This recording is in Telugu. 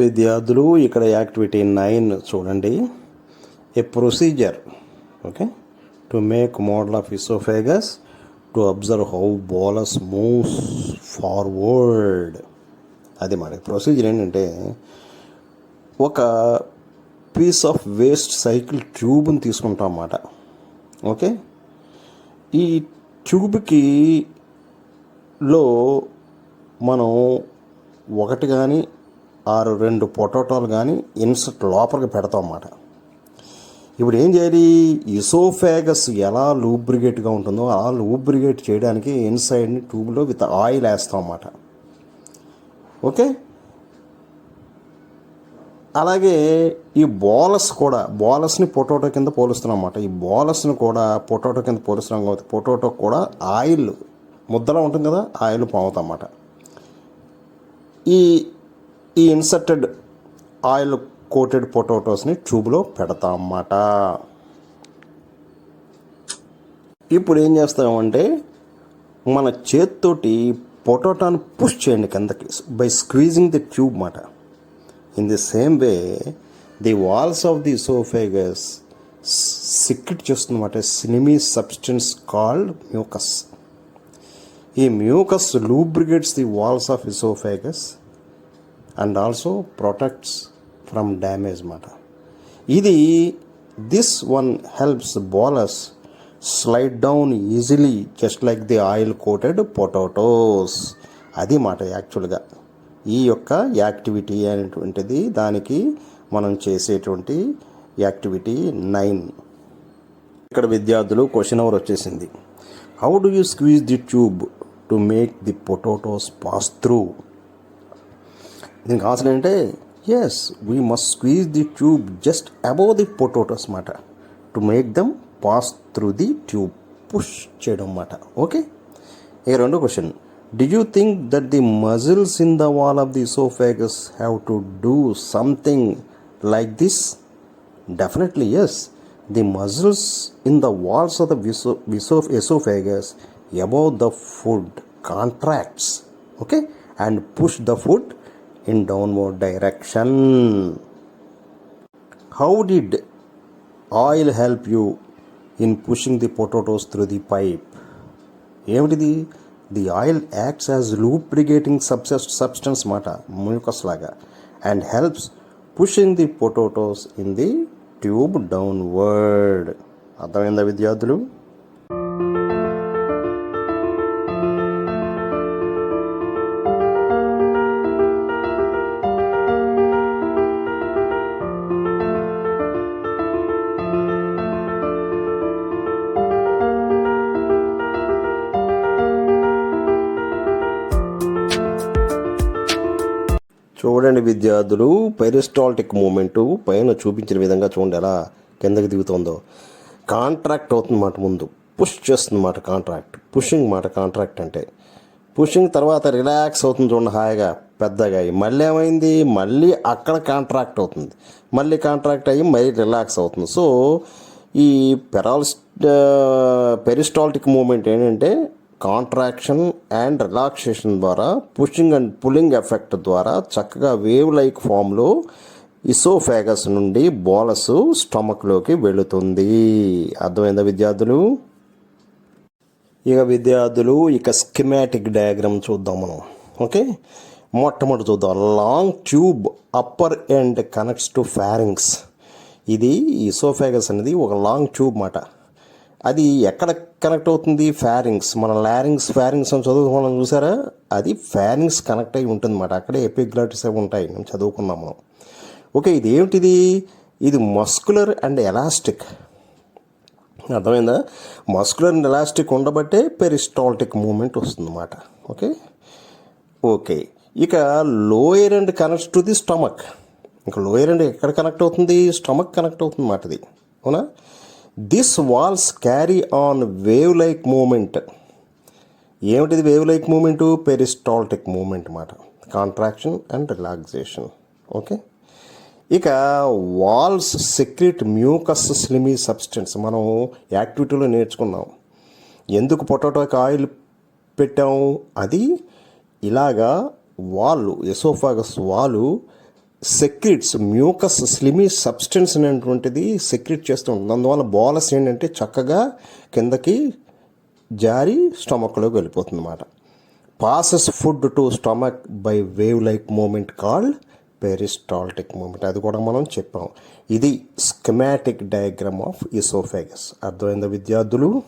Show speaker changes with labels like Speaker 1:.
Speaker 1: విద్యార్థులు ఇక్కడ యాక్టివిటీ 9 చూడండి. A procedure okay to make model of oesophagus to observe how bolus moves forward. అది మనకి ప్రొసీజర్ ఏంటంటే ఒక పీస్ ఆఫ్ వేస్ట్ సైకిల్ ట్యూబ్ని తీసుకుంటాం అన్నమాట. ఓకే, ఈ ట్యూబ్కి లో మనం ఒకటి కానీ 2 పొటాటోలు కానీ ఇన్సర్ట్ లోపలికి పెడతాం అన్నమాట. ఇప్పుడు ఏం చేయాలి, ఇసోఫేగస్ ఎలా లూబ్రిగేట్గా ఉంటుందో అలా లూబ్రిగేట్ చేయడానికి ఇన్సైడ్ని ట్యూబ్లో విత్ ఆయిల్ వేస్తాం అన్నమాట. ఓకే, అలాగే ఈ బోలస్ని పొటాటో కింద పోలుస్తున్నాం అన్నమాట. ఈ బోలస్ని కూడా పొటాటో కింద పోలుస్తున్నాం కాబట్టి పొటాటో కూడా ఆయిల్ ముద్దలా ఉంటుంది కదా, ఆయిల్ పాముతాం అన్నమాట. ఈ ఇన్సర్టెడ్ ఆయిల్ కోటెడ్ పొటాటోస్ని ట్యూబ్లో పెడతాం అన్నమాట. ఇప్పుడు ఏం చేస్తామంటే మన చేత్తోటి పొటాటోని పుష్ చేయండి కిందకి బై స్క్వీజింగ్ ది ట్యూబ్ అన్నమాట. In the same way the walls of the oesophagus secrete చేస్తుందన్నమాట స్లిమీ సబ్స్టెన్స్ కాల్డ్ మ్యూకస్. ఈ mucus lubricates the walls of oesophagus and also protects from damage అన్నమాట. This one helps bolus slide down easily just like the oil coated potatoes. అది మాట యాక్చువల్గా ఈ యొక్క యాక్టివిటీ అనేటువంటిది దానికి మనం చేసేటువంటి యాక్టివిటీ 9. ఇక్కడ విద్యార్థులు క్వశ్చన్ అవర్ వచ్చేసింది. How do you squeeze the tube to make the potatoes pass through? దీనికి ఆన్సర్ ఏంటంటే yes, we must squeeze the tube just above the potatoes మాట to make them pass through the tube. Push చేయడం అన్నమాట. ఓకే, ఇక రెండో question, did you think that the muscles in the wall of the esophagus have to do something like this? Definitely yes. The muscles in the walls of the esophagus above the food contracts, okay, and push the food in downward direction. How did oil help you in pushing the potatoes through the pipe? ఏమిటిది? The oil acts as lubricating substance మాట, mucus laga, and helps pushing the potatoes in the tube downward. అర్థమైందా విద్యార్థులు? చూడండి విద్యార్థులు, పెరిస్టాల్టిక్ మూమెంటు పైన చూపించిన విధంగా చూడండి ఎలా కిందకి దిగుతుందో. కాంట్రాక్ట్ అవుతుందన్నమాట, ముందు పుష్ చేస్తుందన్నమాట కాంట్రాక్ట్, పుషింగ్ మాట కాంట్రాక్ట్ అంటే. పుషింగ్ తర్వాత రిలాక్స్ అవుతుంది చూడండి హాయిగా పెద్దగా అయ్యి. మళ్ళీ ఏమైంది, మళ్ళీ అక్కడ కాంట్రాక్ట్ అవుతుంది, మళ్ళీ కాంట్రాక్ట్ అయ్యి మళ్ళీ రిలాక్స్ అవుతుంది. సో ఈ పెరిస్టాల్టిక్ మూమెంట్ ఏంటంటే కాంట్రాక్షన్ అండ్ రిలాక్సేషన్ ద్వారా పుషింగ్ అండ్ పుల్లింగ్ ఎఫెక్ట్ ద్వారా చక్కగా వేవ్ లైక్ ఫామ్లో ఇసోఫేగస్ నుండి బోలస్ స్టమక్లోకి వెళుతుంది. అర్థమైందా విద్యార్థులు? ఇక స్కిమాటిక్ డయాగ్రామ్ చూద్దాం మనం. ఓకే, మొట్టమొదటి చూద్దాం. Long tube upper end connects to pharynx. ఇది ఇసోఫేగస్ అనేది ఒక లాంగ్ ట్యూబ్ మాట. అది ఎక్కడ కనెక్ట్ అవుతుంది? ఫారింగ్స్. మన ఫారింగ్స్ అని చదువుకున్నాం చూసారా, అది ఫారింగ్స్ కనెక్ట్ అయి ఉంటుంది అన్నమాట. అక్కడే ఎపిగ్లాటిస్ అవి ఉంటాయి, మేము చదువుకున్నాం మనం. ఓకే, ఇది ఏమిటిది? ఇది మస్కులర్ అండ్ ఎలాస్టిక్. అర్థమైందా? మస్కులర్ అండ్ ఎలాస్టిక్ ఉండబట్టే పెరిస్టాల్టిక్ మూమెంట్ వస్తుంది అన్నమాట. ఓకే, ఇక lower end connects to the stomach. ఇంకా లోయర్ ఎండ్ ఎక్కడ కనెక్ట్ అవుతుంది? స్టమక్ కనెక్ట్ అవుతుంది అన్నమాట ఇది. అవునా? This walls carry on wave like movement. ఏమిటిది wave like movement? Peristaltic movement అన్నమాట, కాంట్రాక్షన్ అండ్ రిలాక్సేషన్. ఓకే, ఇక walls secrete mucus slimy substance. మనం యాక్టివిటీలో నేర్చుకున్నాం. ఎందుకు పొటాటోకి ఆయిల్ పెట్టాము? అది ఇలాగా ఎసోఫాగస్ వాలు సెక్రిట్స్ మ్యూకస్ స్లిమీ సబ్స్టెన్స్ అనేటువంటిది సెక్రిట్ చేస్తూ ఉంటుంది. అందువల్ల బోలస్ ఏంటంటే చక్కగా కిందకి జారి స్టమక్లోకి వెళ్ళిపోతుంది అన్నమాట. Passes food to stomach by wave like movement called peristaltic movement. అది కూడా మనం చెప్పాం. ఇది స్కెమాటిక్ డయాగ్రామ్ ఆఫ్ ఈసోఫాగస్. అర్థమైందా విద్యార్థులు?